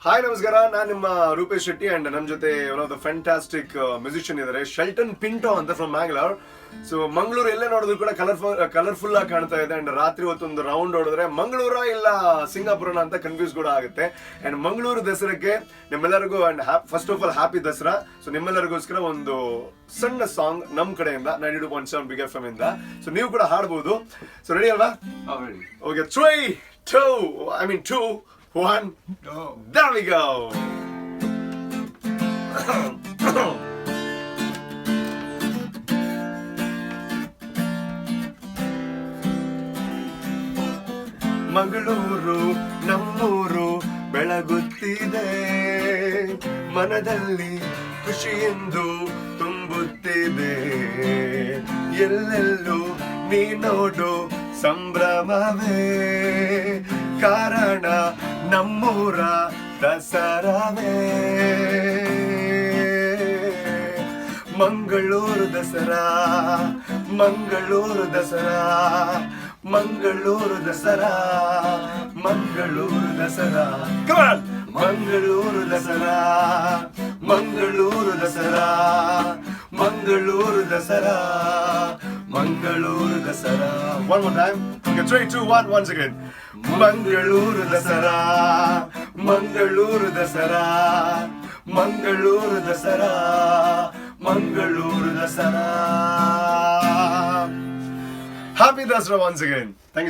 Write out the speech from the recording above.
Hi ನಮಸ್ಕಾರ, ನಾನು ನಿಮ್ಮ ರೂಪೇಶ್ ಶೆಟ್ಟಿ ಅಂಡ್ ನಮ್ಮ ಜೊತೆ one of the fantastic musician ಇದ್ದಾರೆ ಶೆಲ್ಟನ್ ಪಿಂಟೋ ಅಂತ ಫ್ರಮ್ ಮ್ಯಾಂಗ್ಳೂರ್. ಸೊ ಮಂಗಳೂರು ಎಲ್ಲೇ ನೋಡಿದ್ರು ಕೂಡ ಕಲರ್ಫುಲ್ ಆಗಿ ಕಾಣ್ತಾ ಇದೆ. ಅಂಡ್ ರಾತ್ರಿ ಹೊತ್ತೊಂದು ರೌಂಡ್ ಹೊಡೆದ್ರೆ ಮಂಗಳೂರ ಇಲ್ಲ ಸಿಂಗಾಪುರನ ಅಂತ ಕನ್ಫ್ಯೂಸ್ ಕೂಡ ಆಗುತ್ತೆ. ಅಂಡ್ ಮಂಗಳೂರು ದಸರಾಕ್ಕೆ ನಿಮ್ಮೆಲ್ಲರಿಗೂ and first of all happy Dasara. So ನಿಮ್ಮೆಲ್ಲರಿಗೋಸ್ಕರ ಒಂದು ಸಣ್ಣ ಸಾಂಗ್ ನಮ್ಮ ಕಡೆಯಿಂದ 92.7 ಬಿಗ್ ಎಫ್ ಎಂ ಇಂದ. ಸೊ ನೀವು ಕೂಡ ಹಾಡಬಹುದು. ಸೊ ರೆಡಿ ಅಲ್ವಾ? Okay, 3, 2, 1, go. There we go. Mangaluru ನಮ್ಮೂರು ಬೆಳಗುತ್ತಿದೆ, ಮನದಲ್ಲಿ ಖುಷಿಯೆಂದು ತುಂಬುತ್ತಿದೆ. ಎಲ್ಲೆಲ್ಲೂ ನೀ ನೋಡು ಸಂಭ್ರಮವೇ, ಕಾರಣ ನಮ್ಮೂರ ದಸರಾವೇ. Mangaluru Dasara, Mangaluru Dasara, Mangaluru Dasara, Mangaluru Dasara. Come on! Mangaluru Dasara, Mangaluru Dasara, Mangaluru Dasara, Mangaluru Dasara. One more time. Okay, 3, 2, 1, once again. Mangaluru Dasara, Mangaluru Dasara, Mangaluru Dasara, Mangaluru Dasara. Happy Dasra once again. Thank you.